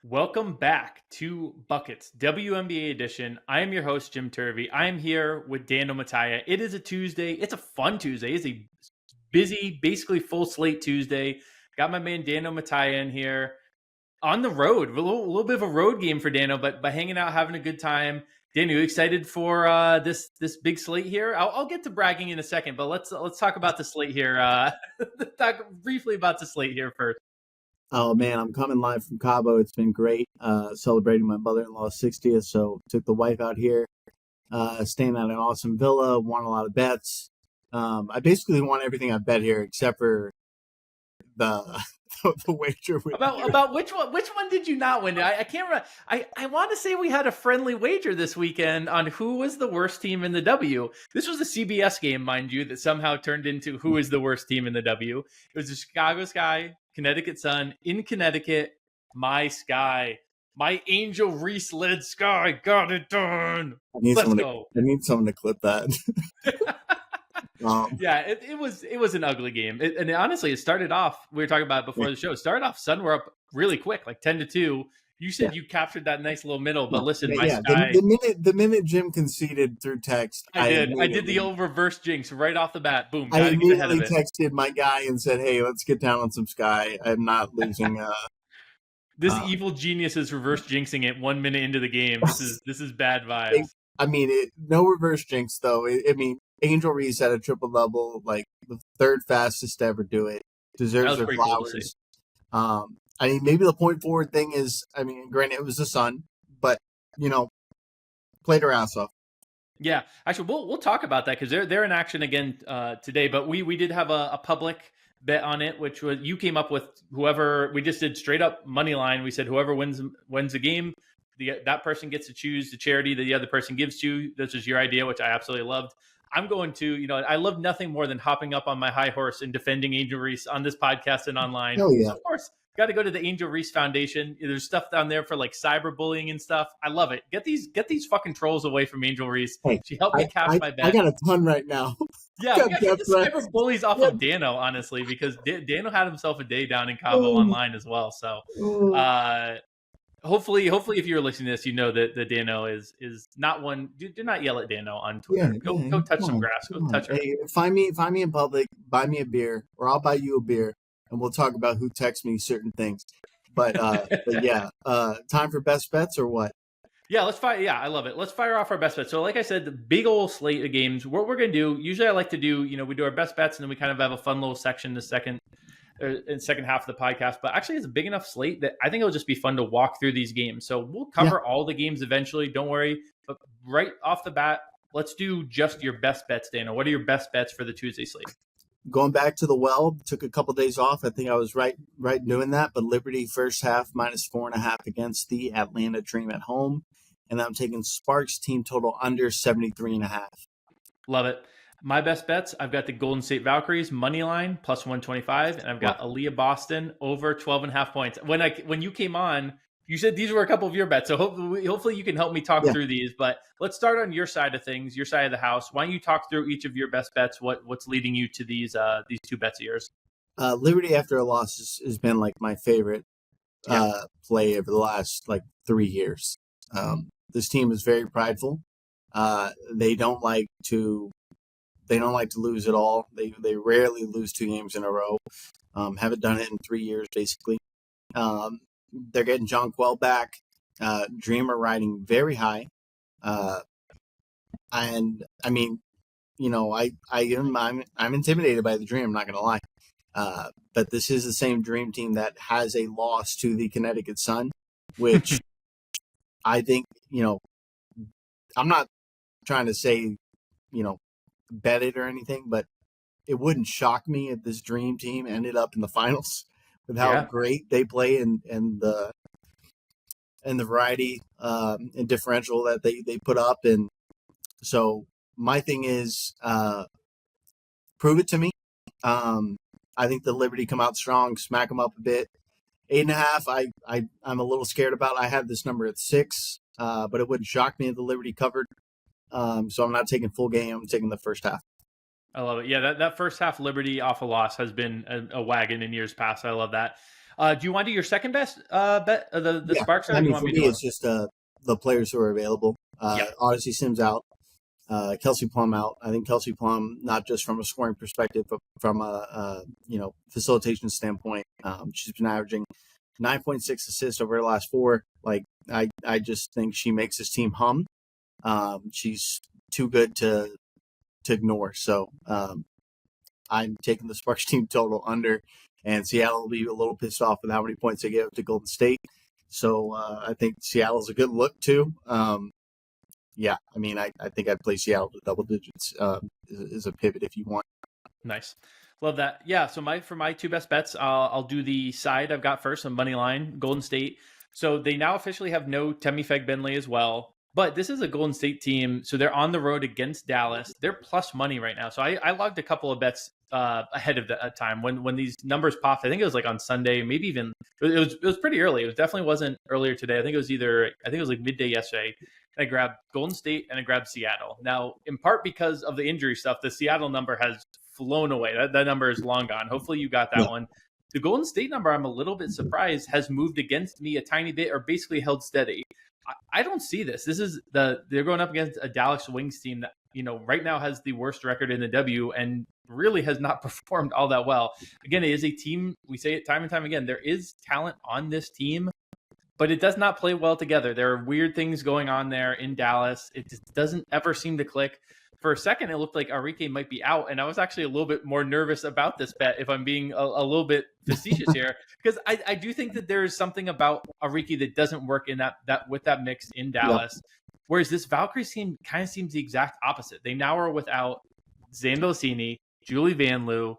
Welcome back to Buckets, WNBA edition. I am your host, Jim Turvey. I am here with Dano Mataya. It is a Tuesday. It's a fun Tuesday. It's a busy, basically full slate Tuesday. Got my man Dano Mataya in here on the road. A little bit of a road game for Dano, but by hanging out, having a good time. Dano, you excited for this big slate here? I'll get to bragging in a second, but let's talk about the slate here. Talk briefly about the slate here first. Oh man, I'm coming live from Cabo. It's been great celebrating my mother-in-law's 60th. So took the wife out here, staying at an awesome villa, won a lot of bets. I basically won everything I bet here except for the the wager with about which one did you not win? I can't remember. I want to say we had a friendly wager this weekend on who was the worst team in the W. This was a CBS game, mind you, that somehow turned into who is the worst team in the W. It was the Chicago Sky, Connecticut Sun in Connecticut. My Sky, my Angel Reese led Sky got it done. Let's go. I need someone to clip that. Yeah, it was an ugly game. And honestly, it started off, we were talking about it before the show, it started off, Sun were up really quick, like 10-2. You said you captured that nice little middle, but listen, Sky, the minute Jim conceded through text, I did the old reverse jinx right off the bat. Boom. I immediately texted my guy and said, "Hey, let's get down on some Sky. I'm not losing." This evil genius is reverse jinxing it 1 minute into the game. This is bad vibes. I mean, no reverse jinx though. Angel Reese had a triple double, like the third fastest to ever do it. Deserves her flowers. Cool, maybe the point forward thing is, granted it was the Sun, but played her ass off. Yeah, actually, we'll talk about that because they're in action again today. But we did have a public bet on it, which was you came up with whoever. We just did straight up money line. We said whoever wins the game, that person gets to choose the charity that the other person gives to. This is your idea, which I absolutely loved. I'm going to, I love nothing more than hopping up on my high horse and defending Angel Reese on this podcast and online. Hell yeah. So of course, got to go to the Angel Reese Foundation. There's stuff down there for like cyberbullying and stuff. I love it. Get these fucking trolls away from Angel Reese. Hey, she helped me cash my bet. I got a ton right now. Yeah, we got to get the cyberbullies off of Dano, honestly, because Dano had himself a day down in Cabo online as well. So, Hopefully, if you're listening to this, you know that Dano is not one. Do not yell at Dano on Twitter. Go touch some grass. Go touch her. Hey, find me in public. Buy me a beer, or I'll buy you a beer, and we'll talk about who texts me certain things. But yeah, time for best bets or what? Yeah, let's fire. Yeah, I love it. Let's fire off our best bets. So, like I said, the big old slate of games. What we're gonna do? Usually, I like to do. We do our best bets, and then we kind of have a fun little section in second half of the podcast, but actually it's a big enough slate that I think it'll just be fun to walk through these games. So we'll cover all the games eventually. Don't worry. But right off the bat, let's do just your best bets, Dana. What are your best bets for the Tuesday slate? Going back to the well, took a couple days off. I think I was right doing that. But Liberty first half -4.5 against the Atlanta Dream at home, and I'm taking Sparks team total under 73.5. Love it. My best bets, I've got the Golden State Valkyries money line +125, and I've got Aaliyah Boston over 12.5 points. When you came on, you said these were a couple of your bets, so hopefully you can help me talk through these. But let's start on your side of things, your side of the house. Why don't you talk through each of your best bets? What's leading you to these two bets of yours? Liberty after a loss has been like my favorite play over the last 3 years. This team is very prideful. They don't like to lose at all. They rarely lose 2 games in a row. Haven't done it in 3 years, basically. They're getting John Quell back. Dream are riding very high. And I mean, I'm intimidated by the Dream. I'm not going to lie. But this is the same Dream team that has a loss to the Connecticut Sun, which I think, I'm not trying to say, bet it or anything, but it wouldn't shock me if this Dream team ended up in the finals with how great they play and the variety and differential that they put up. And so my thing is prove it to me. I think the Liberty come out strong, smack them up a bit. 8.5 I'm a little scared about. I had this number at 6, but it wouldn't shock me if the Liberty covered. So I'm not taking full game. I'm taking the first half. I love it. Yeah, that first half Liberty off a loss has been a wagon in years past. I love that. Do you want to do your second best bet, the Yeah, Sparks, or I do you mean, want for me me, to? it's just the players who are available. Yeah, Odyssey Sims out, Kelsey Plum out. I think Kelsey Plum, not just from a scoring perspective, but from a facilitation standpoint, she's been averaging 9.6 assists over the last four. Like I just think she makes this team hum. She's too good to ignore. So I'm taking the Sparks team total under, and Seattle will be a little pissed off with how many points they gave up to Golden State. So I think Seattle's a good look too. Yeah, I mean, I think I'd play Seattle to double digits is a pivot if you want. nice. Love that. Yeah. So for my two best bets, I'll do the side I've got first on money line, Golden State. So they now officially have no Temi Fegbenley as well. But this is a Golden State team, so they're on the road against Dallas. They're plus money right now. So I logged a couple of bets ahead of the time when these numbers popped. I think it was like on Sunday, maybe even it was pretty early. It definitely wasn't earlier today. I think it was like midday yesterday. And I grabbed Golden State and I grabbed Seattle. Now, in part because of the injury stuff, the Seattle number has flown away. That number is long gone. Hopefully you got that Yeah. one. The Golden State number, I'm a little bit surprised, has moved against me a tiny bit or basically held steady. I don't see this. They're going up against a Dallas Wings team that, right now has the worst record in the W and really has not performed all that well. Again, it is a team, we say it time and time again, there is talent on this team, but it does not play well together. There are weird things going on there in Dallas. It just doesn't ever seem to click. For a second, it looked like Enrique might be out, and I was actually a little bit more nervous about this bet, if I'm being a little bit facetious here, because I do think that there is something about Enrique that doesn't work in that with that mix in Dallas. Yeah. Whereas this Valkyries team kind of seems the exact opposite. They now are without Zandolcini, Julie Vanloo,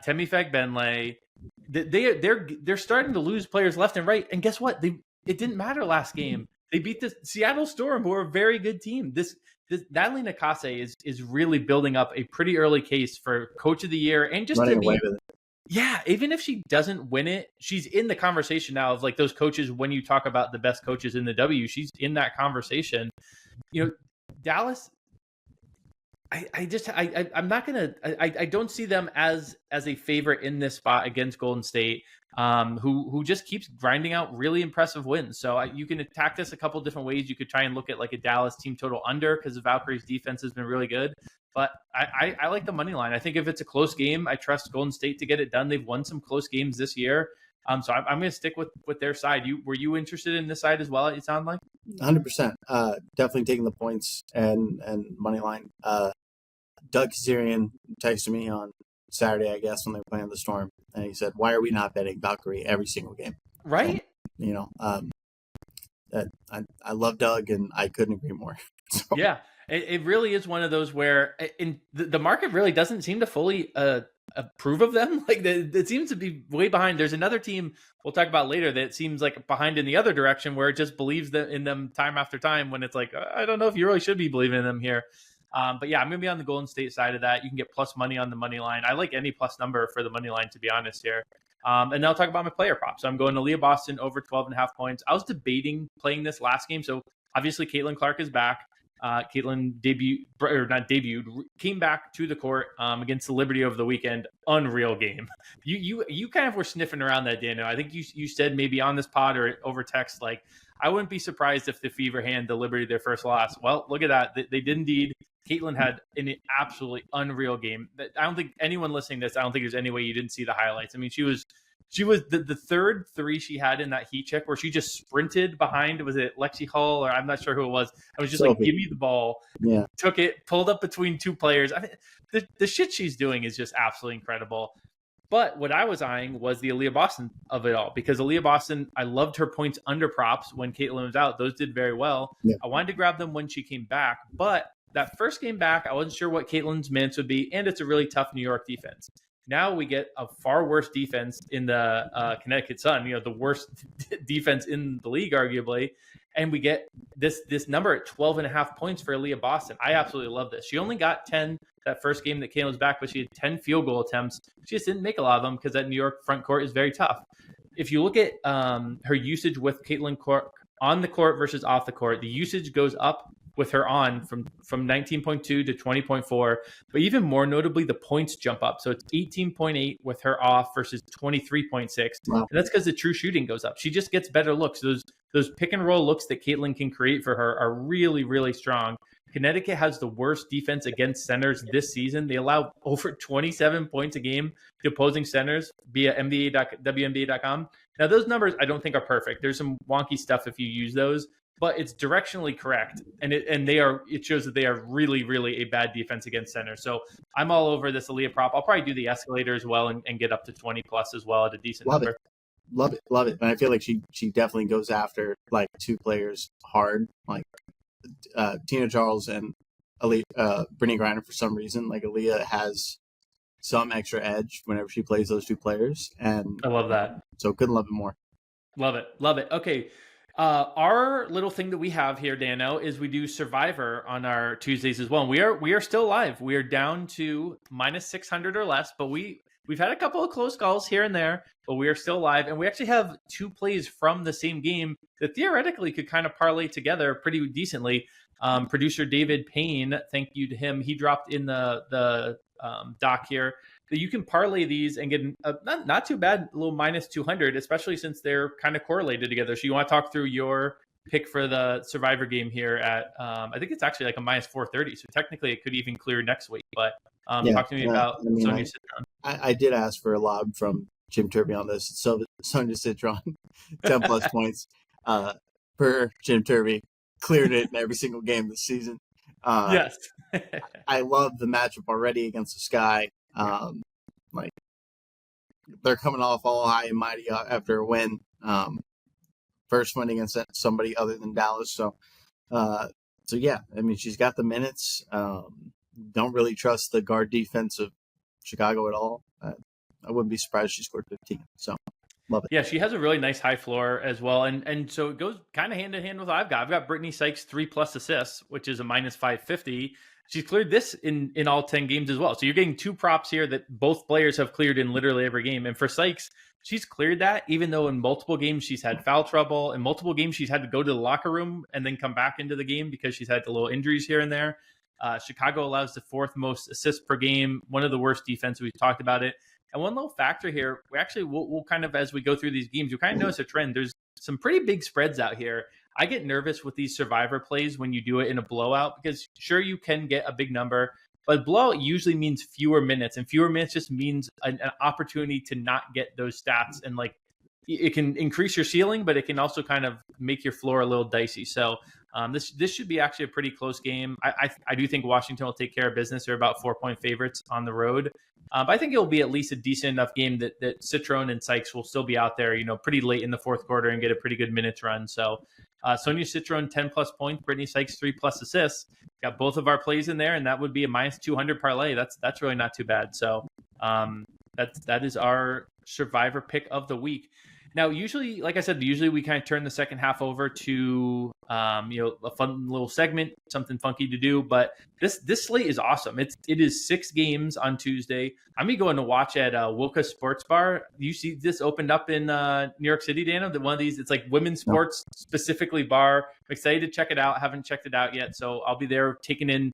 Temi Fegbenley. They're starting to lose players left and right, and guess what? It didn't matter last game. They beat the Seattle Storm, who are a very good team. This Natalie Nakase is really building up a pretty early case for Coach of the Year and just Running to be, away with it. Yeah, even if she doesn't win it, she's in the conversation now of like those coaches. When you talk about the best coaches in the W, she's in that conversation. Dallas. I'm not gonna. I don't see them as a favorite in this spot against Golden State, who just keeps grinding out really impressive wins. So you can attack this a couple different ways. You could try and look at like a Dallas team total under because the Valkyries defense has been really good. But I like the money line. I think if it's a close game, I trust Golden State to get it done. They've won some close games this year. So I'm going to stick with their side. Were you interested in this side as well? It sounded like 100%. Definitely taking the points and money line. Doug Kazarian texted me on Saturday, I guess, when they were playing the Storm, and he said, "Why are we not betting Valkyrie every single game?" Right? And, I love Doug, and I couldn't agree more. So. Yeah, it really is one of those where the market really doesn't seem to fully approve of them. Like it seems to be way behind. There's another team we'll talk about later that seems like behind in the other direction, where it just believes in them time after time. When it's like, I don't know if you really should be believing in them here. But yeah, I'm going to be on the Golden State side of that. You can get plus money on the money line. I like any plus number for the money line, to be honest here. And then I'll talk about my player props. So I'm going to Leah Boston over 12.5 points. I was debating playing this last game. So obviously Caitlin Clark is back. Caitlin came back to the court against the Liberty over the weekend. Unreal game. You kind of were sniffing around that, Dano. I think you said maybe on this pod or over text, like, I wouldn't be surprised if the Fever hand the Liberty their first loss. Well, look at that. They did indeed. Caitlin had an absolutely unreal game. I don't think anyone listening to this, I don't think there's any way you didn't see the highlights. I mean, she was the third three she had in that heat check where she just sprinted behind. Was it Lexi Hull or I'm not sure who it was. I was just like, give me the ball. Yeah. Took it, pulled up between two players. I mean, the shit she's doing is just absolutely incredible. But what I was eyeing was the Aaliyah Boston of it all, because Aaliyah Boston, I loved her points under props when Caitlin was out. Those did very well. Yeah. I wanted to grab them when she came back, but that first game back, I wasn't sure what Caitlin's minutes would be, and it's a really tough New York defense. Now we get a far worse defense in the Connecticut Sun, the worst defense in the league, arguably, and we get this number at 12.5 points for Aaliyah Boston. I absolutely love this. She only got 10 that first game that Caitlin was back, but she had 10 field goal attempts. She just didn't make a lot of them because that New York front court is very tough. If you look at her usage with Caitlin Clark on the court versus off the court, the usage goes up with her on from 19.2 to 20.4. But even more notably, the points jump up. So it's 18.8 with her off versus 23.6. Wow. And that's because the true shooting goes up. She just gets better looks. Those pick and roll looks that Caitlin can create for her are really, really strong. Connecticut has the worst defense against centers this season. They allow over 27 points a game to opposing centers via WNBA.com. Now, those numbers I don't think are perfect. There's some wonky stuff if you use those, but it's directionally correct. And it shows that they are really, really a bad defense against centers. So I'm all over this Aaliyah prop. I'll probably do the escalator as well and get up to 20 plus as well at a decent number. Love it. And I feel like she definitely goes after like two players hard, like Tina Charles and Brittany Griner for some reason. Like Aaliyah has some extra edge whenever she plays those two players, and I love that. So couldn't love it more. Love it. Okay. Our little thing that we have here, Dano, is we do Survivor on our Tuesdays as well. And we are still live. We are down to minus 600 or less, but we've had a couple of close calls here and there, but we are still live. And we actually have two plays from the same game that theoretically could kind of parlay together pretty decently. Producer David Payne, thank you to him. He dropped in the doc here that you can parlay these and get not too bad, a little minus 200, especially since they're kind of correlated together. So you want to talk through your pick for the Survivor game here at, I think it's actually like a minus 430. So technically it could even clear next week, but talk to me about Sonia Citron. I did ask for a lob from Jim Turvey on this. So Sonia Citron, 10 plus points per Jim Turvey, cleared it in every single game this season. Yes. I love the matchup already against the Sky. Like they're coming off all high and mighty after a win. First win against somebody other than Dallas. So yeah, I mean, she's got the minutes. Don't really trust the guard defense of Chicago at all. I wouldn't be surprised if she scored 15. So love it. Yeah, she has a really nice high floor as well. And so it goes kind of hand in hand with what I've got. I've got Brittany Sykes 3+ assists, which is a minus 550. She's cleared this in all 10 games as well. So you're getting two props here that both players have cleared in literally every game. And for Sykes, she's cleared that, even though in multiple games she's had foul trouble. In multiple games she's had to go to the locker room and then come back into the game because she's had the little injuries here and there. Chicago allows the fourth most assists per game, one of the worst defense. We've talked about it. And one little factor here, we'll kind of, as we go through these games, you'll kind of notice a trend. There's some pretty big spreads out here. I get nervous with these Survivor plays when you do it in a blowout because sure, you can get a big number, but blowout usually means fewer minutes, and fewer minutes just means an opportunity to not get those stats. And like it can increase your ceiling, but it can also kind of make your floor a little dicey. So this should be actually a pretty close game. I do think Washington will take care of business. They're about 4-point favorites on the road. But I think it'll be at least a decent enough game that Citron and Sykes will still be out there, pretty late in the fourth quarter and get a pretty good minutes run. So Sonia Citron, 10+ points, Brittany Sykes, 3+ assists. Got both of our plays in there, and that would be a minus 200 parlay. That's really not too bad. So that is our Survivor pick of the week. Now, usually, like I said, we kind of turn the second half over to, a fun little segment, something funky to do. But this slate is awesome. It is 6 games on Tuesday. I'm going to go in to watch at Wilka Sports Bar. You see this opened up in New York City, Dano? One of these, it's like women's sports specifically bar. I'm excited to check it out. Haven't checked it out yet. So I'll be there taking in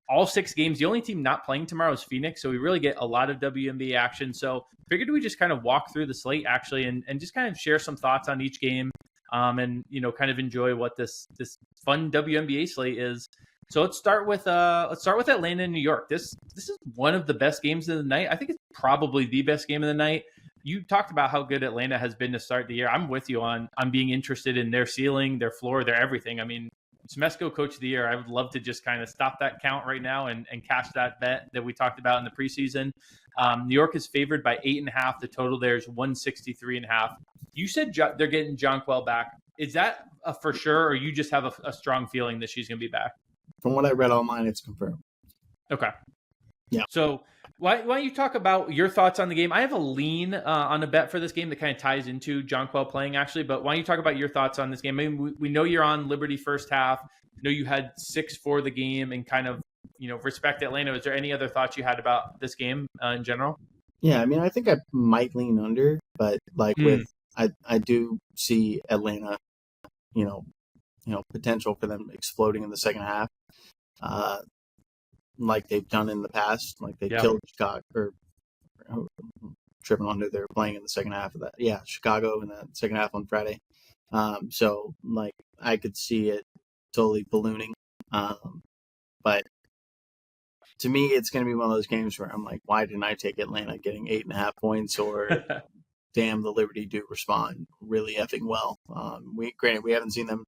all 6 games. The only team not playing tomorrow is Phoenix, so we really get a lot of WNBA action. So figured we just kind of walk through the slate actually and just kind of share some thoughts on each game and kind of enjoy what this fun WNBA slate is. So let's start with Atlanta and New York. This is one of the best games of the night. I think it's probably the best game of the night. You talked about how good Atlanta has been to start the year. I'm with you on being interested in their ceiling, their floor, their everything. I mean, Smesco Coach of the Year, I would love to just kind of stop that count right now and cash that bet that we talked about in the preseason. New York is favored by 8.5. The total there is 163.5. You said they're getting Jonquel back. Is that a for sure, or you just have a strong feeling that she's going to be back? From what I read online, it's confirmed. Okay. Yeah. So why don't you talk about your thoughts on the game? I have a lean on a bet for this game that kind of ties into Jonquel playing, actually. But why don't you talk about your thoughts on this game? I mean, we know you're on Liberty first half. I know you had 6 for the game and kind of, respect Atlanta. Is there any other thoughts you had about this game in general? Yeah, I mean, I think I might lean under, but I do see Atlanta, potential for them exploding in the second half, like they've done in the past. Like they killed Chicago, or tripping on who they were playing in the second half of that. Yeah, Chicago in the second half on Friday. So like I could see it totally ballooning. But to me, it's going to be one of those games where I'm like, why didn't I take Atlanta getting 8.5 points? Or damn, the Liberty do respond really effing well. We haven't seen them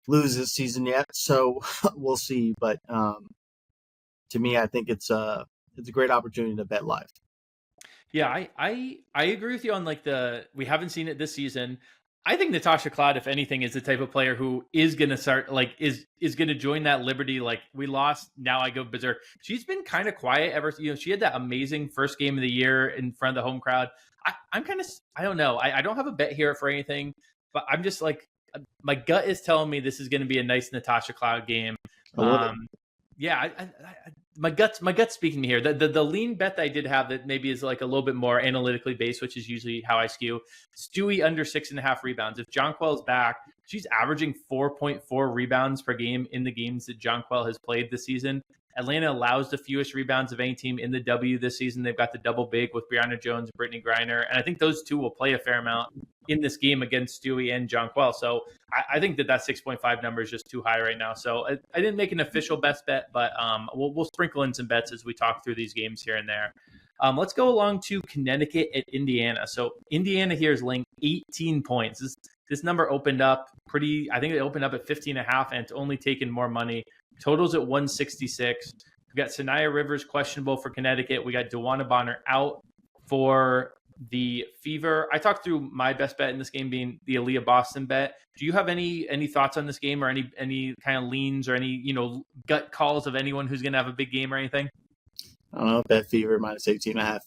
lose this season yet, so we'll see. But to me, I think it's a great opportunity to bet live. Yeah, I agree with you on like we haven't seen it this season. I think Natasha Cloud, if anything, is the type of player who is going to start, like, is going to join that Liberty. Like, we lost, now I go berserk. She's been kind of quiet ever. She had that amazing first game of the year in front of the home crowd. I'm kind of, I don't know. I don't have a bet here for anything, but I'm just like, my gut is telling me this is going to be a nice Natasha Cloud game. Yeah, my gut's speaking to me here. The lean bet that I did have that maybe is like a little bit more analytically based, which is usually how I skew. Stewie under 6.5 rebounds. If Jonquel's back, she's averaging 4.4 rebounds per game in the games that Jonquel has played this season. Atlanta allows the fewest rebounds of any team in the W this season. They've got the double big with Breanna Jones and Brittany Griner, and I think those two will play a fair amount in this game against Stewie and Jonquel. So I think that 6.5 number is just too high right now. So I didn't make an official best bet, but we'll sprinkle in some bets as we talk through these games here and there. Let's go along to Connecticut at Indiana. So Indiana here is laying 18 points. This number opened up I think it opened up at 15.5, and it's only taken more money. Totals at 166. We got Sanaya Rivers questionable for Connecticut. We got DeWanna Bonner out for the Fever. I talked through my best bet in this game being the Aaliyah Boston bet. Do you have any thoughts on this game, or any kind of leans, or any gut calls of anyone who's going to have a big game or anything? I don't know. Bet Fever minus 18.5.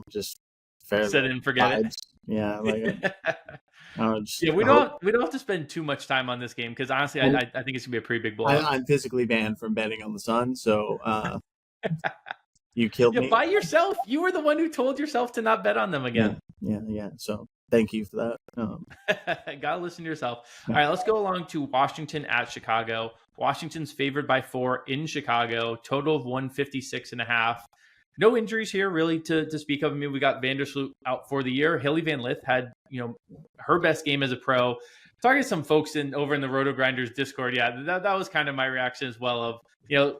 Just fair. Set it and forget it. Yeah, like. We don't have to spend too much time on this game because honestly, I think it's gonna be a pretty big blowout. I'm physically banned from betting on the Sun, so you killed me by yourself. You were the one who told yourself to not bet on them again. Yeah. So thank you for that. Gotta listen to yourself. All right, let's go along to Washington at Chicago. Washington's favored by 4 in Chicago. Total of 156.5. No injuries here really to speak of. I mean, we got Vandersloot out for the year. Haley Van Lith had, her best game as a pro. Talking to some folks over in the Roto Grinders Discord, that was kind of my reaction as well of,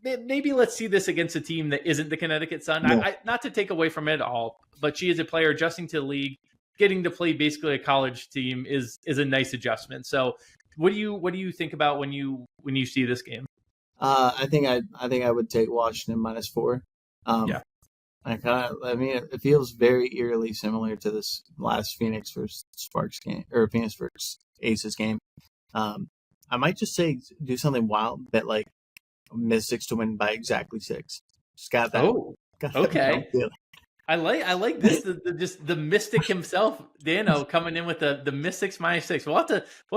maybe let's see this against a team that isn't the Connecticut Sun. No. Not to take away from it at all, but she is a player adjusting to the league, getting to play basically a college team is a nice adjustment. So what do you think about when you see this game? I think I would take Washington minus 4. It feels very eerily similar to this last Phoenix versus Sparks game, or Phoenix versus Aces game. I might just do something wild, bet like Mystics to win by exactly 6. Just got that. Okay. I like this. The Mystic himself, Dano, coming in with the Mystics minus 6. We'll have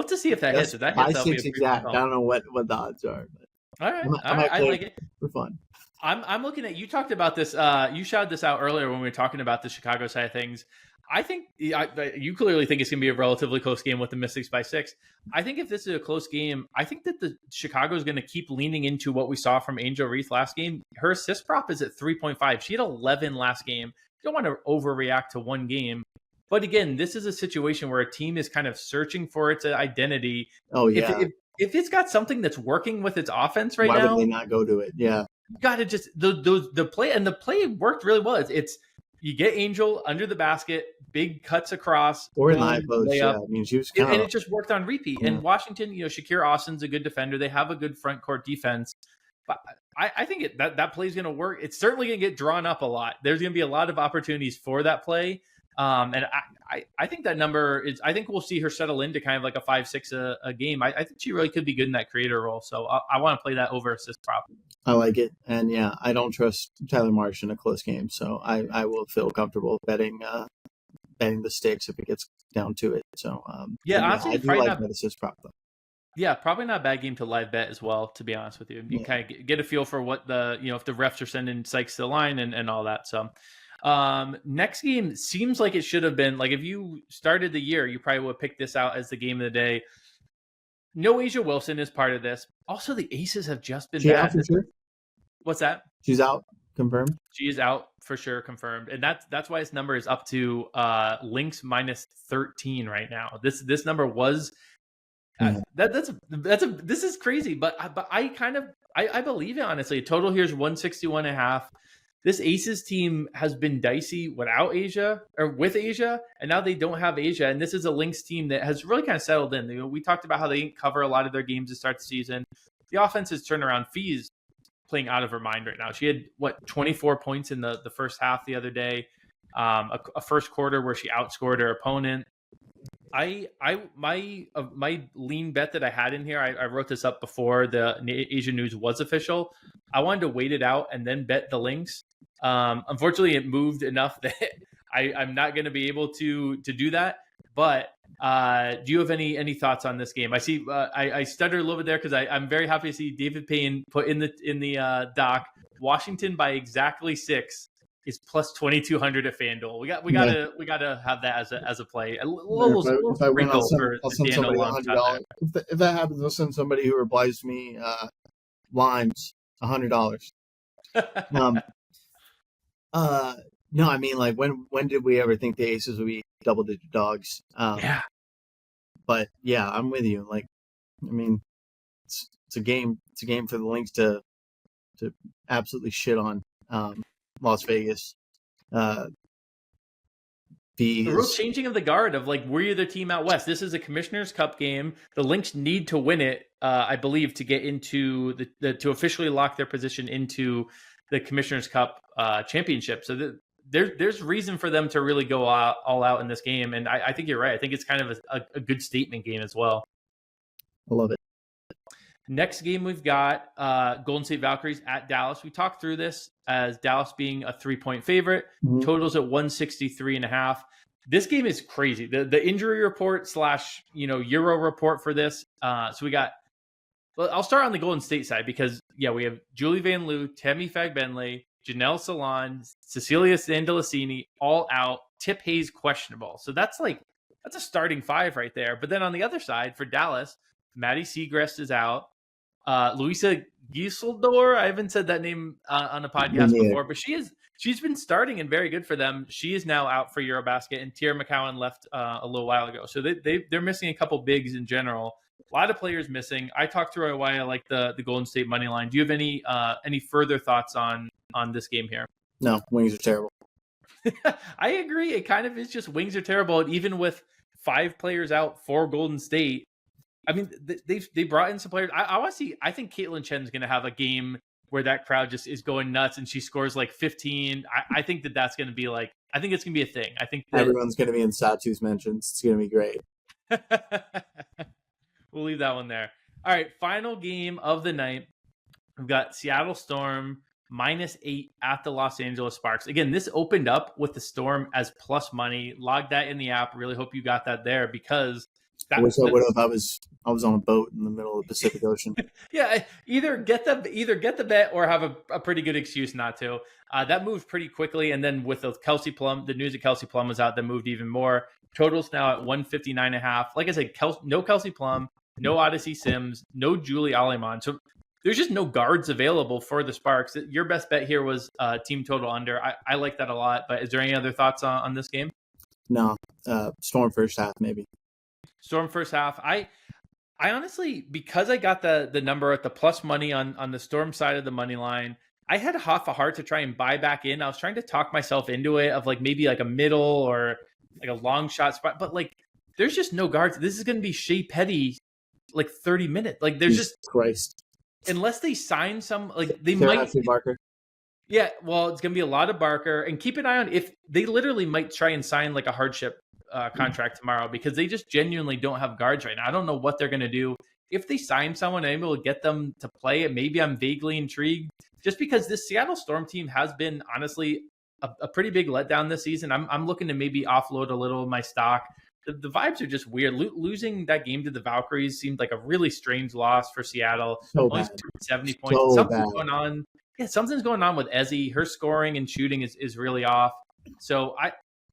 to see if that hits. If that hits, 6 exact. I don't know what the odds are, but all right. I like it for fun. I'm looking at, you talked about this, you shouted this out earlier when we were talking about the Chicago side of things. I think you clearly think it's going to be a relatively close game with the Mystics by 6. I think if this is a close game, I think that the Chicago is going to keep leaning into what we saw from Angel Reese last game. Her assist prop is at 3.5. She had 11 last game. You don't want to overreact to one game. But again, this is a situation where a team is kind of searching for its identity. Oh, yeah. If it's got something that's working with its offense now. Why would they not go to it? Yeah. Got to just the play, and the play worked really well. It's you get Angel under the basket, big cuts across, or in the high post. Yeah, I mean, she was and it just worked on repeat. Yeah. And Washington, Shakira Austin's a good defender. They have a good front court defense. But I think that play is going to work. It's certainly going to get drawn up a lot. There's going to be a lot of opportunities for that play. And I think that number is, I think we'll see her settle into kind of like a 5-6 a game. I think she really could be good in that creator role. So I want to play that over assist prop. I like it. And yeah, I don't trust Tyler Marsh in a close game. So I will feel comfortable betting the sticks if it gets down to it. So honestly, I do like that assist prop though. Yeah, probably not a bad game to live bet as well, to be honest with you. You kind of get a feel for what if the refs are sending Sykes to the line and all that. So next game seems like it should have been, like, if you started the year, you probably would have picked this out as the game of the day. No Asia Wilson is part of this. Also, the Aces have just been She out bad. for sure? What's that? She's out, confirmed. She is out for sure, confirmed, and that's why its number is up to Lynx minus 13 right now. This number was that's this is crazy, but I kind of I believe it honestly. Total here is 161.5. This Aces team has been dicey without Asia or with Asia, and now they don't have Asia. And this is a Lynx team that has really kind of settled in. You know, we talked about how they didn't cover a lot of their games to start the season. The offense has turned around. Fee's playing out of her mind right now. She had 24 points in the first half the other day, a first quarter where she outscored her opponent. My lean bet that I had in here, I wrote this up before the Asian news was official. I wanted to wait it out and then bet the Lynx. Unfortunately, it moved enough that I'm not going to be able to do that. But do you have any thoughts on this game? I see I stuttered a little bit there because I'm very happy to see David Payne put in the doc. Washington by exactly 6 is plus 2,200 at FanDuel. We gotta have that as a play. If I win, I'll send somebody $100. If that happens, I'll send somebody who replies to me limes $100. No, I mean, like when did we ever think the Aces would be double-digit dogs? Yeah. But yeah, I'm with you. Like, I mean, it's a game. It's a game for the Lynx to absolutely shit on Las Vegas. The real changing of the guard of like we're the team out west. This is a Commissioner's Cup game. The Lynx need to win it, I believe, to get into to officially lock their position into the Commissioner's Cup championship. So there's reason for them to really go all out in this game, and I think you're right. I think it's kind of a good statement game as well. I love it. Next game we've got Golden State Valkyries at Dallas. We talked through this as Dallas being a 3-point favorite. Mm-hmm. Totals at 163.5. This game is crazy. The injury report / Euro report for this. So we got. Well, I'll start on the Golden State side because we have Julie Van Loo, Tammy Fagbenley, Janelle Salon, Cecilia Sandelicini all out. Tip Hayes questionable. So that's a starting 5 right there. But then on the other side for Dallas, Maddie Segrest is out. Luisa Gieseldor, I haven't said that name on a podcast before, but she's been starting and very good for them. She is now out for Eurobasket, and Tierra McCowan left a little while ago. So they're missing a couple bigs in general. A lot of players missing. I talked through why I like the Golden State money line. Do you have any further thoughts on this game here? No, Wings are terrible. I agree. It kind of is just Wings are terrible. And even with 5 players out for Golden State, I mean, they brought in some players. I want to see. I think Caitlin Chen's going to have a game where that crowd just is going nuts and she scores like 15. I think that's going to be I think it's going to be a thing. I think everyone's going to be in Satu's mentions. It's going to be great. We'll leave that one there. All right, final game of the night. We've got Seattle Storm -8 at the Los Angeles Sparks. Again, this opened up with the Storm as plus money. Log that in the app. Really hope you got that there because I wish I would have. I was on a boat in the middle of the Pacific Ocean. Yeah, either get the bet or have a pretty good excuse not to. That moved pretty quickly, and then with the news of Kelsey Plum was out, that moved even more. Totals now at 159.5. Like I said, no Kelsey Plum, no Odyssey Sims, no Julie Aleman. So there's just no guards available for the Sparks. Your best bet here was team total under. I like that a lot. But is there any other thoughts on this game? No, Storm first half maybe. Storm first half. I honestly, because I got the number at the plus money on the Storm side of the money line, I had half a heart to try and buy back in. I was trying to talk myself into it of maybe a middle or a long shot spot, but there's just no guards. This is going to be Shea Petty 30 minutes. There's Jesus Christ. Unless they sign some they Sarah might Barker. Yeah, well, it's going to be a lot of Barker, and keep an eye on if they literally might try and sign a hardship contract tomorrow because they just genuinely don't have guards right now. I don't know what they're going to do. If they sign someone and able to get them to play it, maybe I'm vaguely intrigued just because this Seattle Storm team has been honestly a pretty big letdown this season. I'm looking to maybe offload a little of my stock. The vibes are just weird. Losing that game to the Valkyries seemed like a really strange loss for Seattle. So only bad. 70 points. So Something's bad. going on. Yeah, something's going on with Ezzy. Her scoring and shooting is really off. So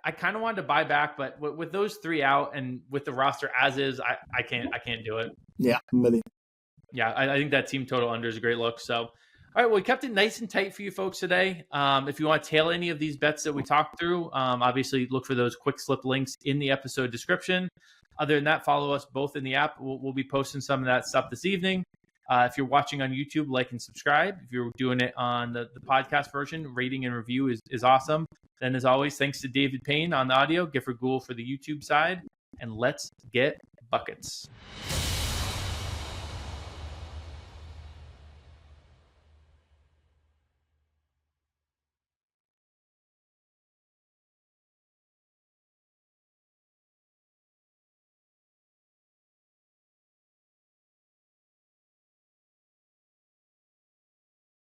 I kind of wanted to buy back, but with those three out and with the roster as is, I can't do it. Yeah, I'm with you. Yeah, I think that team total under is a great look. So, all right, well, we kept it nice and tight for you folks today. If you want to tail any of these bets that we talked through, obviously look for those quick slip links in the episode description. Other than that, follow us both in the app. We'll be posting some of that stuff this evening. If you're watching on YouTube, like and subscribe. If you're doing it on the podcast version, rating and review is awesome. Then, as always, thanks to David Payne on the audio, Gifford Gould for the YouTube side, and let's get buckets.